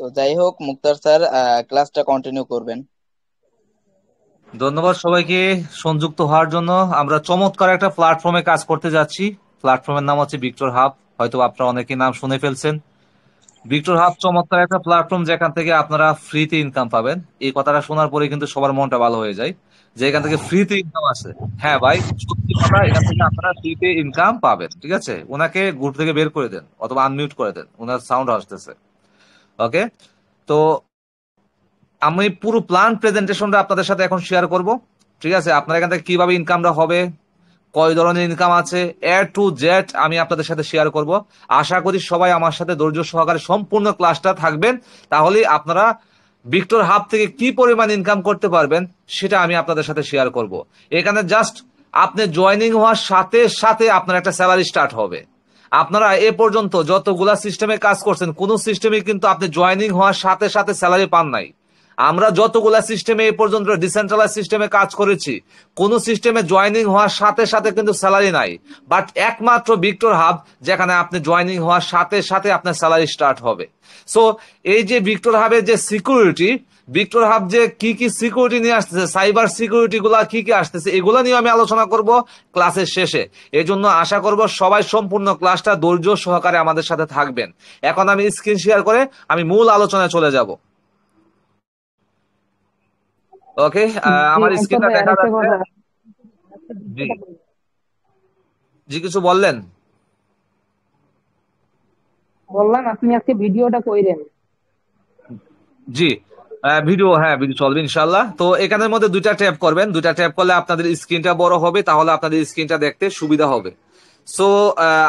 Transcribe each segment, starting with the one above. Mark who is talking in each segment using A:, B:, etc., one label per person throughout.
A: তো যাই হোক, মুক্তার স্যার ক্লাসটা কন্টিনিউ করবেন।
B: ধন্যবাদ সবাইকে সংযুক্ত হওয়ার জন্য। আমরা চমৎকার একটা প্ল্যাটফর্মে কাজ করতে যাচ্ছি। প্ল্যাটফর্মের নাম হচ্ছে ভিক্টর হাব। হয়তো আপনারা অনেকে নাম শুনে ফেলছেন। ভিক্টর হাব চমৎকার একটা প্ল্যাটফর্ম, যেখান থেকে আপনারা ফ্রিতে ইনকাম পাবেন। এই কথাটা শোনার পরে কিন্তু সবার মনটা ভালো হয়ে যায় যে এখান থেকে ফ্রিতে ইনকাম আছে। হ্যাঁ ভাই, সত্যি কথা, এখান থেকে আপনারা ফ্রিতে ইনকাম পাবেন। ঠিক আছে, ওনাকে গ্রুপ থেকে বের করে দেন অথবা আনমিউট করে দেন, ওনার সাউন্ড আসতেছে। ওকে। তো আমি পুরো প্ল্যান প্রেজেন্টেশনটা আপনাদের সাথে এখন শেয়ার করব। ঠিক আছে, আপনার এখান থেকে কিভাবে ইনকামটা হবে, কয় ধরনের ইনকাম আছে, এ টু জেড আমি আপনাদের সাথে শেয়ার করব। আশা করি সবাই আমার সাথে ধৈর্য সহকারে সম্পূর্ণ ক্লাসটা থাকবেন। তাহলেই আপনারা ভিক্টর হাব থেকে কি পরিমাণ ইনকাম করতে পারবেন সেটা আমি আপনাদের সাথে শেয়ার করব। এখানে জাস্ট আপনি জয়েনিং হওয়ার সাথে সাথে আপনার একটা স্যালারি স্টার্ট হবে। আপনারা এ পর্যন্ত যতগুলা সিস্টেমে কাজ করছেন, কোন সিস্টেমে কিন্তু আপনি জয়েনিং হওয়ার সাথে সাথে স্যালারি পান নাই। আমরা যতগুলা সিস্টেমে এ পর্যন্ত ডিসেন্ট্রালাইজ সিস্টেমে কাজ করেছি, কোন সিস্টেমে জয়েনিং হওয়ার সাথে সাথে কিন্তু স্যালারি নাই। বাট একমাত্র ভিক্টর হাব, যেখানে আপনি জয়েনিং হওয়ার সাথে সাথে আপনার স্যালারি স্টার্ট হবে। সো এই যে ভিক্টর হাবের যে সিকিউরিটি, ভিক্টর হাব যে কি কি সিকিউরিটি নিয়ে আসতেছে, সাইবার সিকিউরিটি গুলা কি কি আসতেছে, এগুলো নিয়ে আমি আলোচনা করব ক্লাসের শেষে। এই জন্য আশা করব সবাই সম্পূর্ণ ক্লাসটা ধৈর্য সহকারে আমাদের সাথে থাকবেন। এখন আমি স্ক্রিন শেয়ার করে আমি মূল আলোচনায় চলে যাব। ওকে।
C: জি
B: আমার
C: অন্তর
B: স্ক্রিনটা
C: ভাই,
B: দেখা
C: আরেকটা
B: যাচ্ছে?
C: কথা।
B: জি। জি, কিছু বললেন?
C: বললাম আপনি আজকে ভিডিওটা কইরেন।
B: জি। ভিডিও, হ্যাঁ ভিডিও চলবে ইনশাল্লাহ। তো এখানের মধ্যে দুইটা ট্যাপ করবেন, দুইটা ট্যাপ করলে আপনাদের স্ক্রিনটা বড় হবে, তাহলে আপনাদের স্ক্রিনটা দেখতে সুবিধা হবে। সো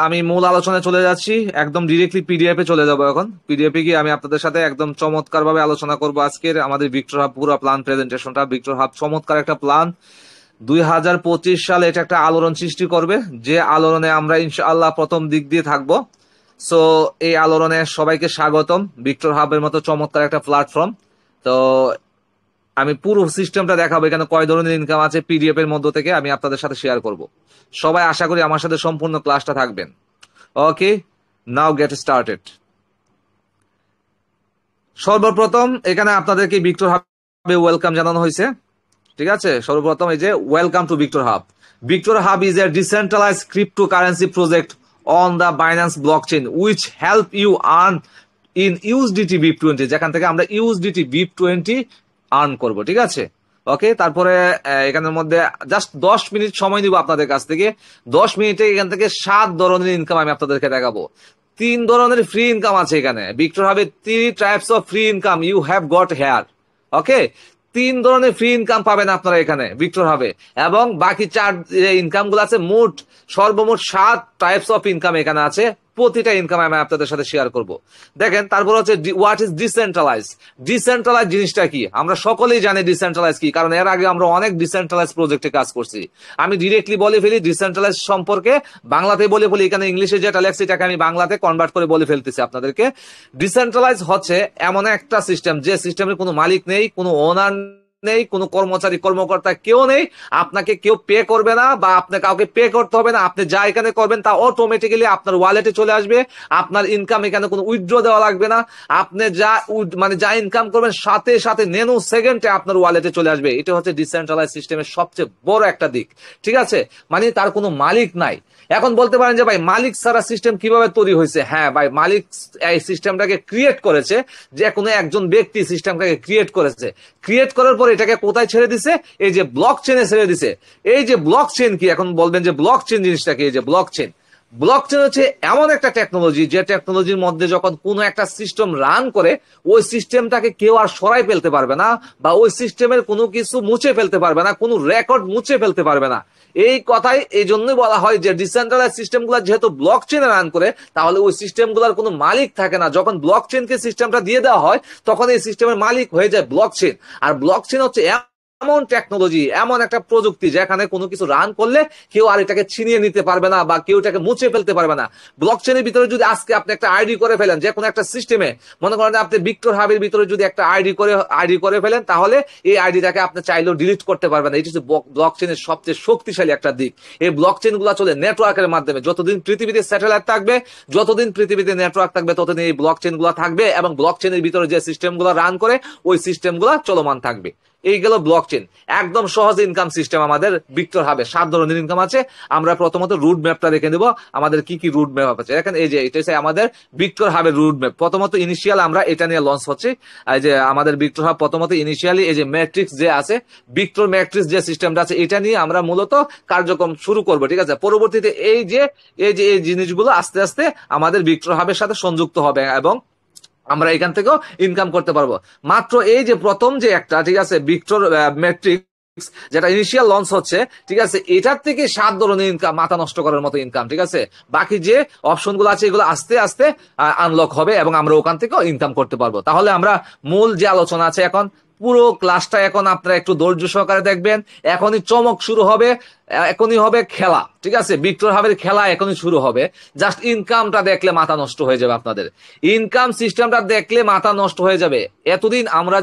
B: আমি মূল আলোচনায় চলে যাচ্ছি, একদম ডিরেক্টলি পিডিএফ এ চলে যাবো। এখন পিডিএফ এ গিয়ে আমি আপনাদের সাথে একদম চমৎকার ভাবে আলোচনা করবো আজকের আমাদের ভিক্টর হাব পুরো প্ল্যান প্রেজেন্টেশনটা। ভিক্টর হাব চমৎকার একটা প্ল্যান। 2025 সালে এটা একটা আলোড়ন সৃষ্টি করবে, যে আলোড়নে আমরা ইনশাআল্লাহ প্রথম দিক দিয়ে থাকবো। সো এই আলোড়নে সবাইকে স্বাগতম। ভিক্টর হাবের মতো চমৎকার একটা প্ল্যাটফর্ম। তো আমি পুরো সিস্টেমটা দেখাবো, এখানে কয় ধরনের ইনকাম আছে পিডিএফ এর মধ্য থেকে আমি আপনাদের সাথে শেয়ার করব। সবাই আশা করি আমার সাথে সম্পূর্ণ ক্লাসটা থাকবেন। ওকে, নাও গেট স্টার্টেড। সর্বপ্রথম এখানে আপনাদেরকে ভিক্টর হাবে ওয়েলকাম জানানো হয়েছে। ঠিক আছে, সর্বপ্রথম এই যে welcome to Victor Hub. Victor Hub is a decentralised cryptocurrency project on the Binance blockchain which help you earn in USDT VIP20, যেখান থেকে আমরা ইউএসডিটি VIP20 আর্ন করব। ঠিক আছে। ওকে, তারপরে এখানের মধ্যে জাস্ট 10 মিনিট সময় নিব আপনাদের কাছ থেকে। 10 মিনিটে এখান থেকে 7 ধরনের ইনকাম আমি আপনাদেরকে দেখাবো। 3 ধরনের ফ্রি ইনকাম আছে এখানে। ভিক্টর হাবে 3 types of free income you have got here. Okay, 3 ধরনের ফ্রি ইনকাম পাবেন আপনারা এখানে ভিক্টর হবে। এবং বাকি 4 ইনকাম গুলো আছে, মোট সর্বমোট 7 টাইপস অফ ইনকাম এখানে আছে। প্রতিটা ইনকাম আমি আপনাদের সাথে শেয়ার করব। দেখেন, তারপর হচ্ছে হোয়াট ইজ ডিসেন্ট্রালাইজ। ডিসেন্ট্রালাইজ জিনিসটা কি আমরা সকলেই জানি। ডিসেন্ট্রালাইজ কি, কারণ এর আগে আমরা অনেক ডিসেন্ট্রালাইজ প্রজেক্টে কাজ করছি। আমি ডিরেক্টলি বলে ফেলি ডিসেন্ট্রালাইজ সম্পর্কে, বাংলাতে বলে ফেলি। এখানে ইংলিশে যেটা লেখছি এটাকে আমি বাংলাতে কনভার্ট করে বলে ফেলতেছি আপনাদেরকে। ডিসেন্ট্রালাইজ হচ্ছে এমন একটা সিস্টেম, যে সিস্টেমের কোনো মালিক নেই, কোনো ওনার নেই, কোনো কর্মচারী কর্মকর্তা কেউ নেই। আপনাকে কেউ পে করবে না বা আপনাকে কাউকে পে করতে হবে না। আপনি যা এখানে করবেন তা অটোমেটিক্যালি আপনার ওয়ালেটে চলে আসবে। আপনার ইনকাম এখানে কোনো উইথড্র দেওয়া লাগবে না। আপনি যা মানে যা ইনকাম করবেন সাথে সাথে নেনো সেকেন্ডে আপনার ওয়ালেটে চলে আসবে। এটা হচ্ছে ডিসেন্ট্রালাইজ সিস্টেমের সবচেয়ে বড় একটা দিক। ঠিক আছে, মানে তার কোনো মালিক নাই। এখন বলতে পারেন যে ভাই মালিক ছাড়া সিস্টেম কিভাবে তৈরি হয়েছে। হ্যাঁ ভাই, মালিক এই সিস্টেমটাকে ক্রিয়েট করেছে, যে কোনো একজন ব্যক্তি সিস্টেমটাকে ক্রিয়েট করেছে। ক্রিয়েট করার পর এটাকে কোথায় ছেড়ে দিছে? এই যে ব্লক চেনে ছেড়ে দিছে। এই যে ব্লক চেন কি, এখন বলবেন যে ব্লক চেন জিনিসটা কি। এই যে ব্লক চেন, ব্লক চেন হচ্ছে এমন একটা টেকনোলজি, যে টেকনোলজির মধ্যে যখন কোনো একটা সিস্টেম রান করে, ওই সিস্টেমটাকে কেউ আর সরাই ফেলতে পারবে না, বা ওই সিস্টেমের কোনো কিছু মুছে ফেলতে পারবে না, কোনো রেকর্ড মুছে ফেলতে পারবে না। এই কথাই এই জন্যই বলা হয় যে ডিসেন্ট্রালাইজ সিস্টেম গুলা যেহেতু ব্লক চেনে রান করে, তাহলে ওই সিস্টেম গুলার কোনো মালিক থাকে না। যখন ব্লক চেনকে সিস্টেমটা দিয়ে দেওয়া হয়, তখন এই সিস্টেমের মালিক হয়ে যায় ব্লক চেন। আর ব্লক চেন হচ্ছে এমন টেকনোলজি, এমন একটা প্রযুক্তি যেখানে কোনো কিছু রান করলে কেউ আর এটাকে ছিনিয়ে নিতে পারবে না বা কেউ এটাকে মুছে ফেলতে পারবে না। ব্লকচেনের ভিতরে যদি আজকে আপনি একটা আইডি করে ফেলেন যে কোনো একটা সিস্টেমে, মনে করেন আপনি ভিক্টর হাবের ভিতরে যদি একটা আইডি করে ফেলেন, তাহলে এই আইডিটাকে আপনি চাইলেও ডিলিট করতে পারবেন না। এটি হচ্ছে ব্লকচেনের সবচেয়ে শক্তিশালী একটা দিক। এই ব্লকচেন গুলো চলে নেটওয়ার্কের মাধ্যমে। যতদিন পৃথিবীতে স্যাটেলাইট থাকবে, যতদিন পৃথিবীতে নেটওয়ার্ক থাকবে, ততদিন এই ব্লকচেন গুলো থাকবে এবং ব্লকচেনের ভিতরে যে সিস্টেম গুলো রান করে ওই সিস্টেম গুলো চলমান থাকবে। এই গেল ব্লকচেন, একদম সহজ ইনকাম সিস্টেম আমাদের ভিক্টর হাবে। 7 ধরনের ইনকাম আছে। আমরা প্রথমত রুট ম্যাপটা দেখে নেব আমাদের কি কি রুট ম্যাপ আছে। দেখেন এই যে এটা হচ্ছে আমাদের ভিক্টর হাবের রুট ম্যাপ। প্রথমত ইনিশিয়াল আমরা এটা নিয়ে লঞ্চ হচ্ছে। এই যে আমাদের ভিক্টর হাব প্রথমত ইনিশিয়ালি এই যে ম্যাট্রিক্স যে আছে, ভিক্টর ম্যাট্রিক্স যে সিস্টেমটা আছে, এটা নিয়ে আমরা মূলত কার্যক্রম শুরু করব। ঠিক আছে, পরবর্তীতে এই জিনিসগুলো আস্তে আস্তে আমাদের ভিক্টর হাবের সাথে সংযুক্ত হবে এবং আমরা এখান থেকেও ইনকাম করতে পারবো। মাত্র এই যে প্রথম যে একটা, ঠিক আছে, ভিক্টর ম্যাট্রিক্স যেটা ইনিশিয়াল লঞ্চ হচ্ছে, ঠিক আছে, এটার থেকে 7 ধরনের ইনকাম, মাথা নষ্ট করার মতো ইনকাম। ঠিক আছে, বাকি যে অপশন গুলো আছে এগুলো আস্তে আস্তে আনলক হবে এবং আমরা ওখান থেকেও ইনকাম করতে পারবো। তাহলে আমরা মূল যে আলোচনা আছে, এখন পুরো ক্লাসটা এখন আপনারা একটু ধৈর্য সহকারে দেখবেন। এখনই চমক শুরু হবে, এখনই হবে খেলা। ঠিক আছে, ভিক্টর হাবের খেলা এখনই শুরু হবে। জাস্ট ইনকামটা দেখলে মাথা নষ্ট হয়ে যাবে আপনাদের। ইনকাম সিস্টেমটা দেখলে মাথা নষ্ট হয়ে যাবে। এতদিন আমরা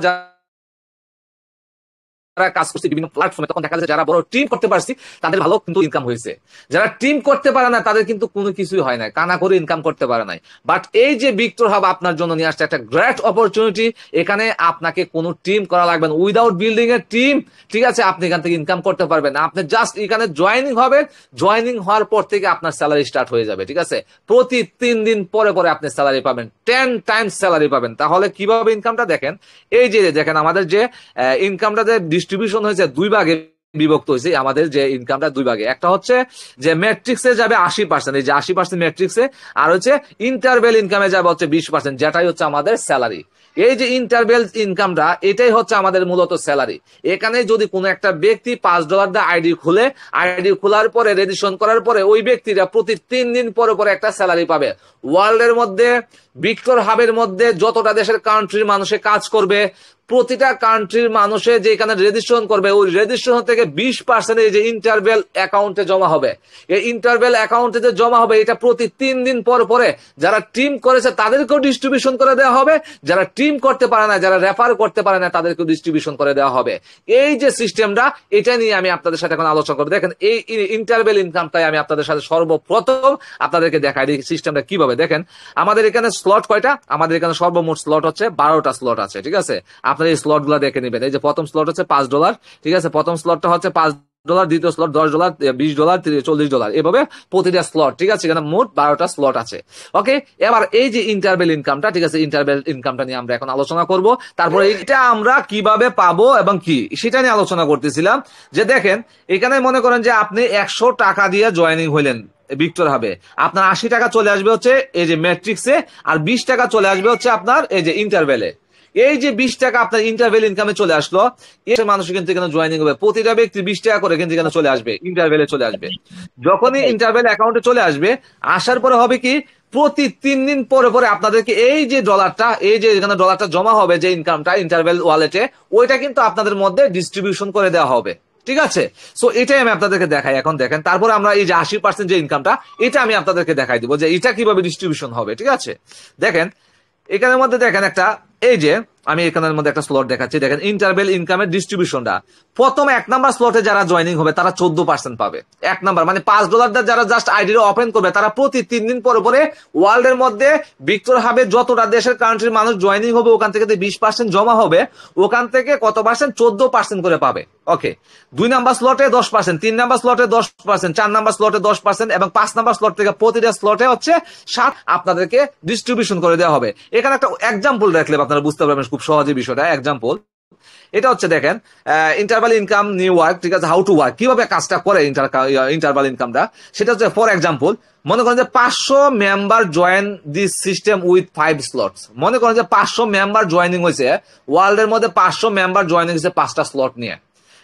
B: কাজ করছি বিভিন্ন প্ল্যাটফর্মে, তখন দেখা যায় যারা বড় টিম করতে পারছি তাদের ভালো কিন্তু ইনকাম হয়েছে। যারা টিম করতে পারে না তাদের কিন্তু কোনো কিছুই হয় না, কানা করে ইনকাম করতে পারে নাই। বাট এই যে ভিক্টর হাব আপনার জন্য নিয়ে আসছে একটা গ্রেট অপরচুনিটি। এখানে আপনাকে কোনো টিম করা লাগবে না, উইদাউট বিল্ডিং এর টিম। ঠিক আছে, আপনি এখান থেকে ইনকাম করতে পারবেন। আপনি জাস্ট এখানে জয়েনিং হবে, জয়েনিং হওয়ার পর থেকে আপনার স্যালারি স্টার্ট হয়ে যাবে। ঠিক আছে, প্রতি 3 দিন পরে পরে আপনি স্যালারি পাবেন, 10 টাইমস স্যালারি পাবেন। তাহলে কিভাবে ইনকামটা দেখেন, এই যে দেখেন আমাদের যে ইনকামটা ডিস্ট্রিবিউশন হয়েছে 2 ভাগে বিভক্ত হয়েছে। আমাদের যে ইনকামটা 2 ভাগে, একটা হচ্ছে যে ম্যাট্রিক্সে যাবে 80%, এই যে 80% ম্যাট্রিক্সে, আর হচ্ছে ইন্টারভেল ইনকামে যাবে হচ্ছে 20%, যেটাই হচ্ছে আমাদের স্যালারি। এই যে ইন্টারভেল ইনকামটা, এটাই হচ্ছে আমাদের মূলত স্যালারি। এখানে যদি কোনো একটা ব্যক্তি $5 দিয়ে আইডি খুলে, আইডি খোলার পরে রেজিস্ট্রেশন করার পরে ওই ব্যক্তিরা প্রতি 3 দিন পরে পরে একটা স্যালারি পাবে। ওয়ার্ল্ডের মধ্যে ভিক্টর হাবের মধ্যে যতটা দেশের কান্ট্রির মানুষে কাজ করবে, প্রতিটা কান্ট্রির মানুষে যে এখানে রেজিস্ট্রেশন করবে, ওই রেজিস্ট্রেশন থেকে 20% এই যে ইন্টারভেল অ্যাকাউন্টে জমা হবে। এই ইন্টারভেল অ্যাকাউন্টে যে জমা হবে, এটা প্রতি 3 দিন পর পরে যারা টিম করেছে তাদেরকেও ডিস্ট্রিবিউশন করে দেওয়া হবে, যারা টিম করতে পারে না, যারা রেফার করতে পারে না, তাদেরকেও ডিস্ট্রিবিউশন করে দেওয়া হবে। এই যে সিস্টেমটা, এটা নিয়ে আমি আপনাদের সাথে এখন আলোচনা করবো। দেখেন এই ইন্টারভেল ইনকামটাই আমি আপনাদের সাথে সর্বপ্রথম আপনাদেরকে দেখাই দিই সিস্টেমটা কিভাবে। দেখেন আমাদের এখানে স্লট কয়টা, আমাদের এখানে সর্বমোট স্লট হচ্ছে 12টা স্লট আছে। ঠিক আছে, আপনার এই স্লট গুলা দেখে নেবেন। এই যে প্রথম স্লট হচ্ছে $5। ঠিক আছে, প্রথম স্লটটা হচ্ছে $5, দ্বিতীয় স্লট $10, $20, $40, এভাবে প্রতিটা স্লট। ঠিক আছে, এখানে মোট 12টা স্লট আছে। ওকে, এবার এই যে ইন্টারভেল ইনকামটা, ঠিক আছে, ইন্টারভেল ইনকামটা নিয়ে আমরা এখন আলোচনা করব। তারপরে এটা আমরা কিভাবে পাবো এবং কি সেটা নিয়ে আলোচনা করতেছিলাম। যে দেখেন এখানে মনে করেন যে আপনি 100 টাকা দিয়ে জয়েনিং হইলেন ভিক্টর হাবে, আপনার 80 টাকা চলে আসবে হচ্ছে এই যে ম্যাট্রিক্সে, আর 20 টাকা চলে আসবে হচ্ছে আপনার এই যে ইন্টারভেলে। এই যে 20 টাকা আপনার ইন্টারভেল ইনকামে চলে আসলো, এই মানুষ কিন্তু এখানে জয়েনিং হবে। প্রতিটা ব্যক্তি 20 টাকা করে কিন্তু এখানে চলে আসবে, ইন্টারভেলে চলে আসবে। যখনই ইন্টারভেল অ্যাকাউন্টে চলে আসবে, আসার পরে হবে কি, প্রতি 3 দিন পরে পরে আপনাদেরকে এই যে ডলারটা, এই যে এখানে ডলারটা জমা হবে, যে ইনকামটা ইন্টারভেল ওয়ালেটে, ওইটা কিন্তু আপনাদের মধ্যে ডিস্ট্রিবিউশন করে দেওয়া হবে। ঠিক আছে, সো এটাই আমি আপনাদেরকে দেখাই। এখন দেখেন, তারপরে আমরা এই যে 80% যে ইনকামটা, এটা আমি আপনাদেরকে দেখাই দিব যে এটা কিভাবে ডিস্ট্রিবিউশন হবে। ঠিক আছে, দেখেন এখানের মধ্যে দেখেন একটা, এই যে আমি এখানের মধ্যে একটা স্লট দেখাচ্ছি। দেখেন ইন্টারভেল ইনকামের ডিস্ট্রিবিউশনটা, প্রথম 1 নাম্বার স্লটে যারা জয়েনিং হবে তারা 14% পাবে। 1 নাম্বার মানে $5 যারা জাস্ট আইডি ওপেন করবে, তারা প্রতি 3 দিন পরে পরে ওয়ার্ল্ডের মধ্যে ভিক্টর হাবে যতটা দেশের কান্ট্রির মানুষ জয়েনিং হবে, ওখান থেকে 20% জমা হবে, ওখান থেকে কত পার্সেন্ট, 14% করে পাবে। ওকে, 2 নাম্বার স্লটে 10%, 3 নাম্বার স্লটে 10%, 4 নাম্বার স্লটে 10% এবং 5 নাম্বার স্লট থেকে প্রতিটা স্লটে হচ্ছে 7 আপনাদেরকে ডিস্ট্রিবিউশন করে দেওয়া হবে। এখানে একটা এক্সাম্পল দেখলে আপনারা বুঝতে পারবেন খুব সহজে বিষয়টা। এক্সাম্পল এটা হচ্ছে, দেখেন ইন্টারভাল ইনকাম নিউ ওয়ার্ক। ঠিক আছে, হাউ টু ওয়ার্ক, কিভাবে কাজটা করে ইন্টারভাল ইনকামটা, সেটা হচ্ছে ফর এক্সাম্পল মনে করেন যে 500 member join this system with 5 slots. মনে করেন যে 500 মেম্বার জয়েনিং হয়েছে, ওয়ার্ল্ডের মধ্যে 500 মেম্বার জয়েনিং হয়েছে 5টা স্লট নিয়ে।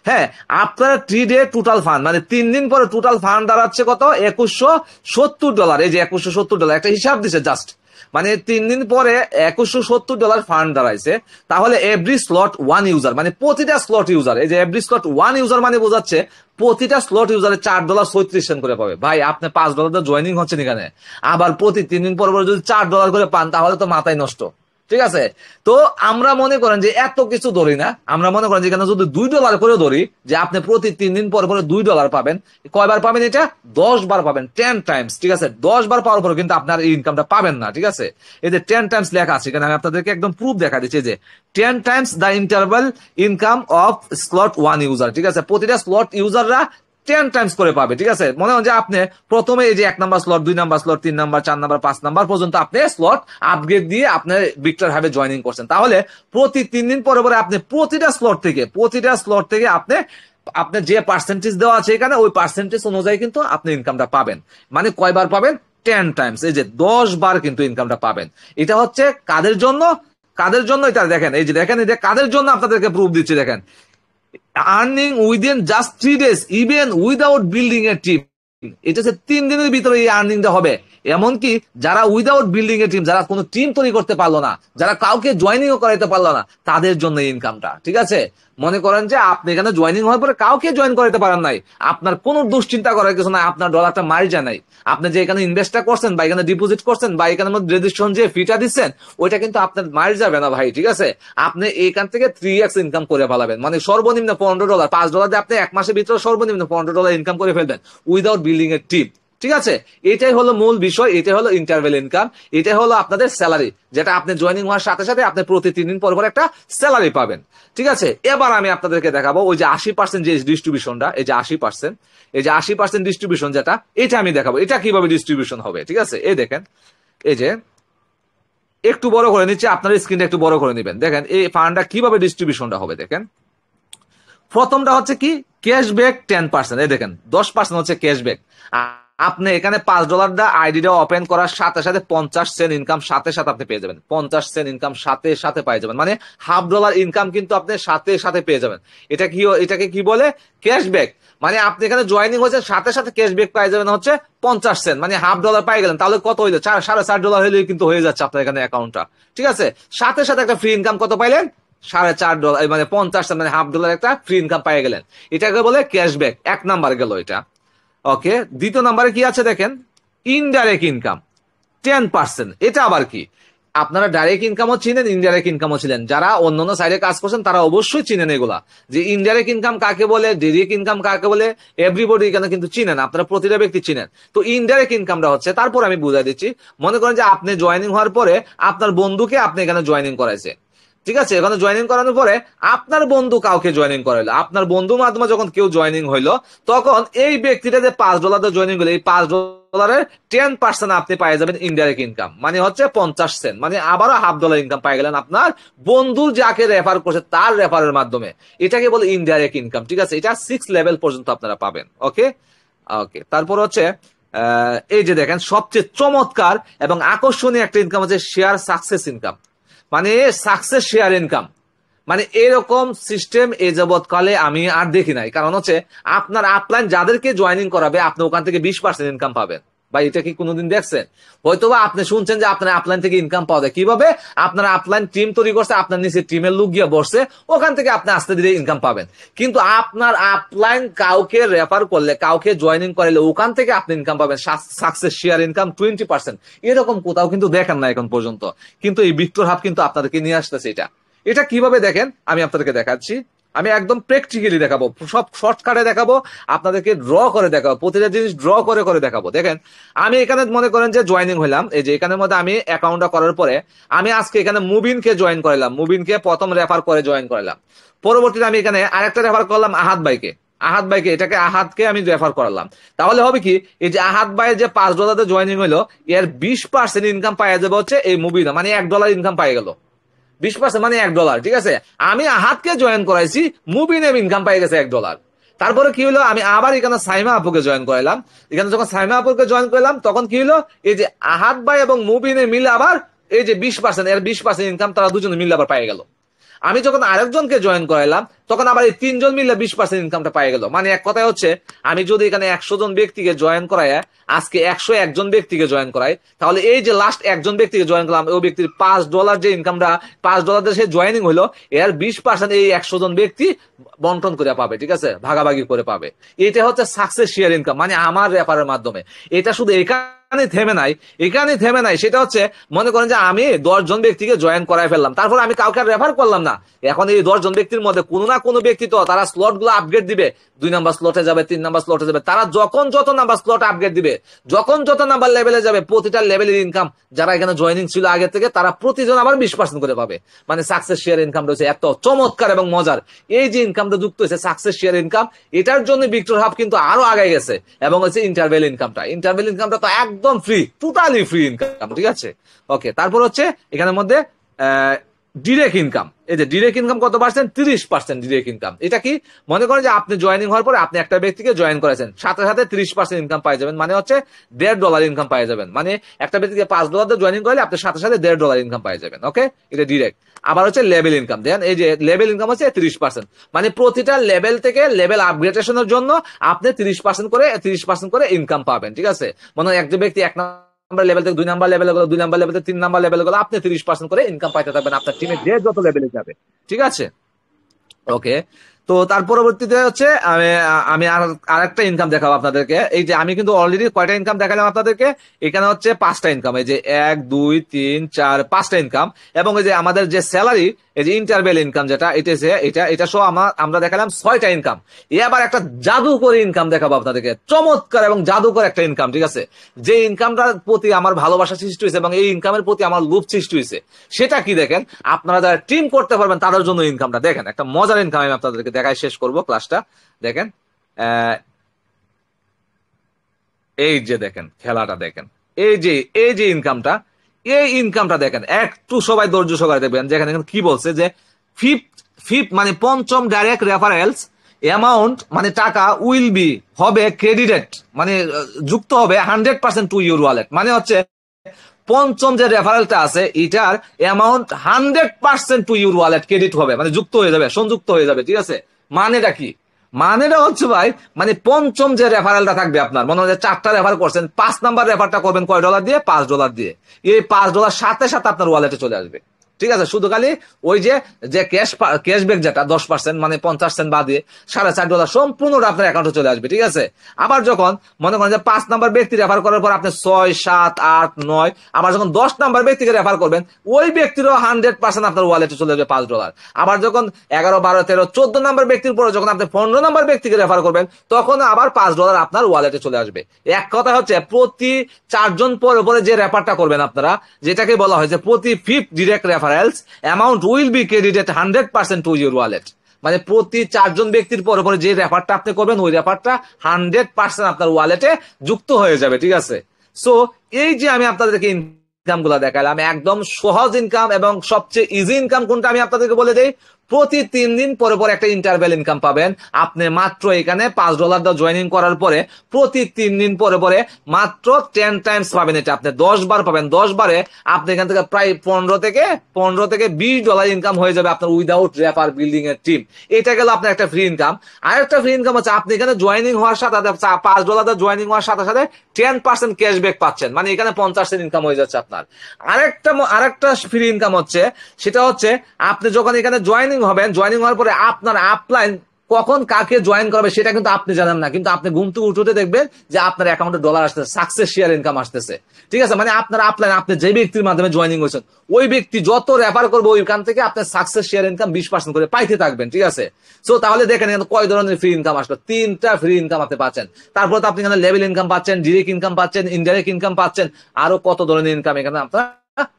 B: হ্যাঁ, আপনারা 3 ডে টোটাল ফান্ড, মানে 3 দিন পরে টোটাল ফান্ড দাঁড়াচ্ছে কত, $2170। এই যে $2170 একটা হিসাব দিছে জাস্ট। মানে 3 দিন পরে $2170 ফান্ড দাঁড়াইছে। তাহলে এভরি স্লট 1 ইউজার, মানে প্রতিটা স্লট ইউজার, এই যে এভরি স্লট 1 ইউজার মানে বোঝাচ্ছে প্রতিটা স্লট ইউজারে $4.36 করে পাবে। ভাই আপনি $5 জয়নিং হচ্ছেন এখানে, আবার প্রতি 3 দিন পর পর যদি $4 করে পান তাহলে তো মাথায় নষ্ট। ঠিক আছে, তো আমরা মনে করেন যে এত কিছু ধরি না, আমরা মনে করেন যে এখানে যদি $2 করে ধরি, যে আপনি প্রতি 3 দিন পর পরে $2 পাবেন। কয়বার পাবেন এটা? 10 বার পাবেন, 10 টাইমস। ঠিক আছে, 10 বার পাওয়ার পর কিন্তু আপনার এই ইনকামটা পাবেন না। ঠিক আছে, এই যে 10 টাইমস লেখা আছে এখানে, আমি আপনাদেরকে একদম প্রুফ দেখা দিচ্ছি যে 10 Times the interval income of slot 1 user. ঠিক আছে, প্রতিটা স্লট ইউজাররা 10 টাইমস করে পাবে। ঠিক আছে, মনে হয় যে আপনি প্রথমে এই যে 1 number slot, 2 number slot, 3 number, 4 number, 5 number পর্যন্ত আপনি স্লট আপগ্রেড দিয়ে আপনি ভিক্টর হাবে জয়েনিং করছেন। তাহলে প্রতি 3 দিন পরে পরে আপনি প্রতিটা স্লট থেকে আপনি আপনার যে পার্সেন্টেজ দেওয়া আছে এখানে, ওই পার্সেন্টেজ অনুযায়ী কিন্তু আপনি ইনকামটা পাবেন। মানে কয়বার পাবেন? 10 টাইমস, এই যে 10 বার কিন্তু ইনকামটা পাবেন। এটা হচ্ছে কাদের জন্য? কাদের জন্য এটা দেখেন, এই যে দেখেন, এটা কাদের জন্য আপনাদেরকে প্রুফ দিচ্ছি। দেখেন, earning within just 3 days even without building a team. এটা হচ্ছে 3 দিনের ভিতরে এই আর্নিংটা হবে। এমনকি যারা উইদাউট বিল্ডিং এ টিম, যারা কোনো টিম তৈরি করতে পারলো না, যারা কাউকে জয়নিংও করাইতে পারলো না, তাদের জন্য এই ইনকামটা। ঠিক আছে, মনে করেন যে আপনি এখানে জয়নিং হওয়ার পরে কাউকে জয়েন করাইতে পারেন নাই, আপনার কোনো দুশ্চিন্তা করার কিছু নাই, আপনার ডলারটা মারি যায় নাই। আপনি যে এখানে ইনভেস্টটা করছেন বা এখানে ডিপোজিট করছেন বা এখানে রেজিস্ট্রেশন যে ফিটা দিচ্ছেন, ওইটা কিন্তু আপনার মারি যাবে না ভাই। ঠিক আছে, আপনি এখান থেকে 3x ইনকাম করে ফেলাবেন। মানে সর্বনিম্ন $15, $5 দিয়ে আপনি 1 মাসের ভিতরে সর্বনিম্ন $15 ইনকাম করে ফেলবেন উইদাউট বিল্ডিং এর টিম। ঠিক আছে, এটাই হলো মূল বিষয়, এটাই হলো ইন্টারভেল ইনকাম, এটাই হলো আপনাদের স্যালারি, যেটা আপনি জয়েনিং হওয়ার সাথে সাথে আপনি প্রতি 3 দিন পর পর একটা স্যালারি পাবেন। ঠিক আছে, এবার আমি আপনাদেরকে দেখাবো ওই যে 80% যে ডিস্ট্রিবিউশনটা, এই যে 80%, এই যে 80% ডিস্ট্রিবিউশন যেটা, এটা আমি দেখাবো এটা কিভাবে ডিস্ট্রিবিউশন হবে। ঠিক আছে, এই দেখেন, এই যে একটু বড় করে নিচ্ছে, আপনার স্ক্রিনটা একটু বড় করে নেবেন। দেখেন এই ফান্ডটা কিভাবে ডিস্ট্রিবিউশনটা হবে। দেখেন, প্রথমটা হচ্ছে কি ক্যাশব্যাক 10%, এই দেখেন 10% হচ্ছে ক্যাশব্যাক। আপনি এখানে $5 আইডিটা ওপেন করার সাথে সাথে 50 সেন্ট ইনকাম সাথে সাথে আপনি পেয়ে যাবেন। 50 সেন্ট ইনকাম সাথে সাথে পেয়ে যাবেন, মানে $1/2 ইনকাম কিন্তু আপনি সাথে সাথে পেয়ে যাবেন। এটাকে কি বলে? ক্যাশব্যাক। মানে আপনি এখানে জয়েনিং হয়েছে সাথে সাথে ক্যাশব্যাক পেয়ে যাবেন হচ্ছে 50 সেন্ট, মানে $1/2 পাই গেলেন। তাহলে কত হইলো? $4.5 হইলেই কিন্তু হয়ে যাচ্ছে আপনার এখানে অ্যাকাউন্টটা। ঠিক আছে, সাথে সাথে একটা ফ্রি ইনকাম কত পাইলেন? $4.5, মানে 50 সেন্ট, মানে $1/2 একটা ফ্রি ইনকাম পেয়ে গেলেন। এটাকে বলে ক্যাশব্যাক। 1 নাম্বার গেল এটা। ওকে, দ্বিতীয় নাম্বারে কি আছে দেখেন, ইনডাইরেক্ট ইনকাম 10%। এটা আবার কি? আপনারা ডাইরেক্ট ইনকামও চিনেন, ইনডাইরেক্ট ইনকামও ছিলেন, যারা অন্যান্য সাইডে কাজ করছেন তারা অবশ্যই চিনেন এগুলা, যে ইনডাইরেক্ট ইনকাম কাকে বলে, ডাইরেক্ট ইনকাম কাকে বলে, এভরিবডি এখানে কিন্তু চিনেন, আপনারা প্রতিটা ব্যক্তি চিনেন। তো ইনডাইরেক্ট ইনকামটা হচ্ছে, তারপর আমি বুঝাই দিচ্ছি। মনে করেন যে আপনি জয়েনিং হওয়ার পরে আপনার বন্ধুকে আপনি এখানে জয়েনিং করাইছে। ঠিক আছে, এখানে জয়েনিং করানোর পরে আপনার বন্ধু কাউকে জয়েনিং করাইলো, আপনার বন্ধুর মাধ্যমে যখন কেউ জয়েনিং হইলো, তখন এই ব্যক্তিটা যে $5 জয়েনিং হলো, এই $5 10% আপনি পাই যাবেন ইনডাইরেক্ট ইনকাম, মানে হচ্ছে 50 সেন্ট, মানে আবারও $1/2 ইনকাম পাই গেলেন আপনার বন্ধু যাকে রেফার করছে তার রেফারের মাধ্যমে। এটাকে বলে ইনডাইরেক্ট ইনকাম। ঠিক আছে, এটা 6 লেভেল পর্যন্ত আপনারা পাবেন। ওকে ওকে, তারপর হচ্ছে এই যে দেখেন সবচেয়ে চমৎকার এবং আকর্ষণীয় একটা ইনকাম হচ্ছে শেয়ার সাকসেস ইনকাম, মানে সাকসেস শেয়ার ইনকাম। মানে এরকম সিস্টেম এ যাবৎকালে আমি আর দেখি নাই। কারণ হচ্ছে আপনার আপলাইন যাদেরকে জয়েনিং করাবে আপনি ওখান থেকে 20% ইনকাম পাবেন। ভাই এটা কি কোনোদিন দেখছেন? হয়তোবা আপনি শুনছেন যে আপনার আপলাইন থেকে ইনকাম পাওয়া যায়। কিভাবে? আপনার আপলাইন টিম তৈরি করছে, আপনার নিচে টিমের লোক গিয়ে বসছে, ওখান থেকে আপনি আস্তে ধীরে ইনকাম পাবেন। কিন্তু আপনার আপলাইন কাউকে রেফার করলে, কাউকে জয়েনিং করালে ওখান থেকে আপনি ইনকাম পাবেন সাকসেস শেয়ার ইনকাম 20%। এরকম কোথাও কিন্তু দেখেন না এখন পর্যন্ত, কিন্তু এই ভিক্টর হাব কিন্তু আপনাদেরকে নিয়ে আসতেছে। এটা কিভাবে দেখেন আমি আপনাদেরকে দেখাচ্ছি। আমি একদম প্র্যাকটিক্যালি দেখাবো, সব শর্টকাটে দেখাবো, আপনাদেরকে ড্র করে দেখাবো, প্রতিটা জিনিস ড্র করে করে দেখাবো। দেখেন আমি এখানে মনে করেন যে জয়েনিং হইলাম, এই যে এখানের মধ্যে আমি অ্যাকাউন্টটা করার পরে আমি আজকে এখানে মুবিনকে জয়েন করালাম, মুবিনকে প্রথম রেফার করে জয়েন করালাম। পরবর্তীতে আমি এখানে আরেকটা রেফার করলাম আহাদ ভাইকে, এটাকে আহাদকে আমি রেফার করালাম। তাহলে হবে কি, এই যে আহাদ ভাইয়ের যে $5 জয়েনিং হইলো, এর 20% ইনকাম পাওয়া যাবে হচ্ছে এই মুবিন, মানে $1 ইনকাম পাই গেল। 20% মানে $1। ঠিক আছে, আমি আহাদকে জয়েন করাইছি, মুবিনে ইনকাম পাই গেছে $1। তারপরে কি হলো, আমি আবার এখানে সাইমা আপুকে জয়েন করাইলাম। এখানে যখন সাইমা আপুকে জয়েন করলাম তখন কি হলো, এই যে আহাদ ভাই এবং মুবিনে মিলে আবার এই যে 20%, এর 20% ইনকাম তারা দুজনে মিলে আবার পাই গেল। আমি যখন আরেকজনকে জয়েন করাইলাম তখন আবার এই 3 জন মিলে 20% ইনকামটা পাই গেল। মানে এক কথায় হচ্ছে আমি যদি এখানে 100 জন ব্যক্তিকে জয়েন করাই, আজকে 101 জন ব্যক্তিকে জয়েন করাই, তাহলে এই যে লাস্ট একজন ব্যক্তিকে জয়েন করলাম, ওই ব্যক্তির $5 যে ইনকামটা, $5 সে জয়েনিং হলো, এর 20% এই 100 জন ব্যক্তি বন্টন করে পাবে, ঠিক আছে, ভাগাভাগি করে পাবে। এটা হচ্ছে সাকসেস শেয়ার ইনকাম, মানে আমার রেফারের মাধ্যমে। এটা শুধু এখানে থেমে নাই, সেটা হচ্ছে মনে করেন যে আমি 10 জন ব্যক্তিকে জয়েন করাই ফেললাম, তারপর আমি কাউকে রেফার করলাম না। এখন এই 10 জন ব্যক্তির মধ্যে কোনো না কোনো ব্যক্তি তো তারা স্লট গুলো আপগ্রেড দিবে, 2 নাম্বার স্লটে যাবে, 3 নাম্বার স্লটে যাবে, তারা যখন যত নাম্বার স্লট আপগ্রেড দিবে, যখন যত নাম্বার লেভেলে যাবে, প্রতিটা লেভেলের ইনকাম যারা এখানে জয়েনিং ছিল আগে থেকে, তারা প্রতিজন আবার 20% করে পাবে। মানে সাকসেস শেয়ার ইনকাম রয়েছে এত চমৎকার এবং মজার। এই যে ইনকামটা যুক্ত হয়েছে সাকসেস শেয়ার ইনকাম, এটার জন্য ভিক্টর হাব কিন্তু আরো আগে গেছে। এবং হচ্ছে ইন্টারভেল ইনকামটা তো একদম ফ্রি, টোটালি ফ্রি ইনকাম, ঠিক আছে। ওকে, তারপর হচ্ছে এখানের মধ্যে ডিরেক্ট ইনকাম। এই যে ডিরেক্ট ইনকাম কত পার্সেন্ট? 30% direct income. এটা কি, মনে করেন যে আপনি জয়েনিং হওয়ার পরে আপনি একটা ব্যক্তিকে জয়েন করেছেন, সাথে সাথে 30% ইনকাম পাই যাবেন, মানে হচ্ছে $1.5 ইনকাম পাই যাবেন। মানে একটা ব্যক্তিকে $5 দিয়ে জয়েনিং করলে আপনি সাথে সাথে $1.5 ইনকাম পাই যাবেন। ওকে, এটা ডিরেক্ট। আবার হচ্ছে লেভেল ইনকাম, দেখেন এই যে লেভেল ইনকাম হচ্ছে 30%, মানে প্রতিটা লেভেল থেকে লেভেল আপগ্রেডেশনের জন্য আপনি 30% করে ইনকাম পাবেন, ঠিক আছে। মানে একজন ব্যক্তি 1 নাম্বার লেভেল থেকে 2 নাম্বার লেভেলে গেল, 2 নাম্বার লেভেল থেকে 3 নাম্বার লেভেলে গেল, আপনি 30% করে ইনকাম পাইতে থাকবেন আপনার টিমে যে যত লেভেলে যাবে, ঠিক আছে। ওকে, তো তার পরবর্তীতে হচ্ছে আমি আমি আরেকটা ইনকাম দেখাবো আপনাদেরকে। এই যে আমি কিন্তু অলরেডি কয়টা ইনকাম দেখালাম আপনাদেরকে, এখানে হচ্ছে 5টা ইনকাম, এই যে 1 2 3 4 5টা ইনকাম। এবং এই যে আমাদের যে স্যালারি, এই যে ইন্টারভেল ইনকাম যেটা, এটা সহ আমরা দেখালাম 6টা ইনকাম। এবার একটা জাদুকরী ইনকাম দেখাবো আপনাদেরকে, চমৎকার এবং জাদুকর একটা ইনকাম, ঠিক আছে। যে ইনকামটার প্রতি আমার ভালোবাসা সৃষ্টি হয়েছে এবং এই ইনকামের প্রতি আমার লোভ সৃষ্টি হয়েছে, সেটা কি দেখেন, আপনারা যারা টিম করতে পারবেন তাদের জন্য ইনকামটা দেখেন। একটা মজার ইনকাম আমি আপনাদেরকে দেখাই শেষ করব ক্লাসটা। দেখেন, এই যে দেখেন খেলাটা দেখেন, এই যে ইনকামটা দেখেন, একটু সবাই ধৈর্য সহকারে দেখবেন। যেখানে কি বলছে যে ফিফথ মানে পঞ্চম ডাইরেক্ট রেফারেলস অ্যামাউন্ট, মানে টাকা উইল বি হবে ক্রেডিটেড, মানে যুক্ত হবে 100% টু ইউর ওয়ালেট। মানে হচ্ছে পঞ্চম যে রেফারেলটা আছে এটার amount 100% to your wallet credit হবে, মানে যুক্ত হয়ে যাবে, সংযুক্ত হয়ে যাবে, ঠিক আছে। মানেটা কি? মানেটা হচ্ছে ভাই, মানে পঞ্চম যে রেফারেলটা থাকবে, আপনার মনে হয় 4টা রেফার করছেন, 5 নাম্বার রেফারটা করবেন কয় ডলার দিয়ে? $5 দিয়ে। এই $5 সাথে সাথে আপনার ওয়ালেটে চলে আসবে, ঠিক আছে। শুধু খালি ওই যে ক্যাশব্যাক যেটা 10%, মানে 50 সেন্ট বাদ দিয়ে $4.5 সম্পূর্ণটা আপনার অ্যাকাউন্টে চলে আসবে, ঠিক আছে। আবার যখন মনে করেন যে 5 নাম্বার ব্যক্তি রেফার করার পর আপনি 6 7 8 9, আবার যখন 10 নাম্বার ব্যক্তিকে রেফার করবেন, ওই ব্যক্তিরও 100% আপনার ওয়ালেটে চলে যাবে $5। আবার যখন 11 12 13 14 নাম্বার ব্যক্তির পরে যখন আপনি 15 নাম্বার ব্যক্তিকে রেফার করবেন, তখন আবার $5 আপনার ওয়ালেটে চলে আসবে। এক কথা হচ্ছে প্রতি 4 জন পরে যে রেফারটা করবেন আপনারা, যেটাকে বলা হয়েছে প্রতি 5th direct referrals amount will be credited 100% to your wallet. মানে প্রতি 4 জন ব্যক্তির পরে যে রেফারটা আপনি করবেন, ওই রেফারটা 100% আপনার ওয়ালেটে যুক্ত হয়ে যাবে, ঠিক আছে। সো এই যে আমি আপনাদেরকে ইনকাম গুলা দেখালাম, একদম সহজ ইনকাম এবং সবচেয়ে ইজি ইনকাম কোনটা আমি আপনাদেরকে বলে দেই। প্রতি 3 দিন পরে একটা ইন্টারভেল ইনকাম পাবেন আপনি, মাত্র এখানে $5 দিয়ে জয়েনিং করার পরে প্রতি 3 দিন পরে মাত্র 10 টাইমস পাবেন। এটা আপনি 10 বার পাবেন, 10 বারে আপনি এখান থেকে প্রায় 15 থেকে $20 ইনকাম হয়ে যাবে আপনার উইদাউট রেফার বিল্ডিং এর টিম। এটা গেল আপনার একটা ফ্রি ইনকাম। আরেকটা ফ্রি ইনকাম হচ্ছে আপনি এখানে জয়েনিং হওয়ার সাথে $5 দিয়ে জয়েনিং হওয়ার সাথে সাথে 10% ক্যাশব্যাক পাচ্ছেন, মানে এখানে 50% ইনকাম হয়ে যাচ্ছে আপনার। আরেকটা ফ্রি ইনকাম হচ্ছে, সেটা হচ্ছে আপনি যখন এখানে জয়েনিং হবেন, জয়েনিং হওয়ার পরে আপনার আপলাইন কখন কাকে জয়েন করবে সেটা কিন্তু আপনি জানেন না, কিন্তু আপনি ঘুম থেকে উঠতে দেখবেন যে আপনার অ্যাকাউন্টে ডলার আসতেছে, সাকসেস শেয়ার ইনকাম আসতেছে, ঠিক আছে। মানে আপনার আপলাইন, আপনি যে ব্যক্তির মাধ্যমে জয়েনিং হয়েছেন, ওই ব্যক্তি যত রেফার করবে ওইখান থেকে আপনার সাকসেস শেয়ার ইনকাম 20% করে পাইতে থাকবেন, ঠিক আছে। সো তাহলে দেখেন কয় ধরনের ফ্রি ইনকাম আসলো, 3টা ফ্রি ইনকাম আপনি পাচ্ছেন। তারপর তো আপনি এখানে লেভেল ইনকাম পাচ্ছেন, ডিরেক্ট ইনকাম পাচ্ছেন, ইনডাইরেক্ট ইনকাম পাচ্ছেন, আরো কত ধরনের ইনকাম এখানে আপনার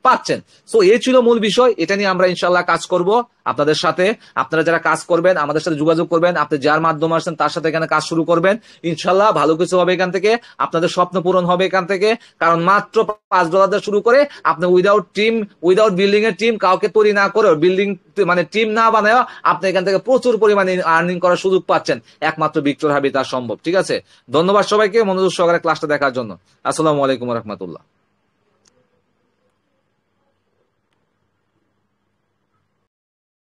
B: পাচ্ছেন। সো এই ছিল মূল বিষয়। এটা নিয়ে আমরা ইনশাল্লাহ কাজ করব আপনাদের সাথে। আপনারা যারা কাজ করবেন আমাদের সাথে যোগাযোগ করবেন, আপনি যার মাধ্যমে আসছেন তার সাথে এখানে কাজ শুরু করবেন। ইনশাল্লাহ ভালো কিছু হবে এখান থেকে, আপনাদের স্বপ্ন পূরণ হবে এখান থেকে। কারণ মাত্র $5 দিয়ে শুরু করে আপনি উইদাউট বিল্ডিং এর টিম, কাউকে তৈরি না করে, বিল্ডিং মানে টিম না বানায়, আপনি এখান থেকে প্রচুর পরিমাণে আর্নিং করার সুযোগ পাচ্ছেন। একমাত্র ভিক্টর হাবে তা সম্ভব, ঠিক আছে। ধন্যবাদ সবাইকে মনোযোগ সহকারে ক্লাসটা দেখার জন্য। আসসালামু আলাইকুম রহমতুল্লাহ।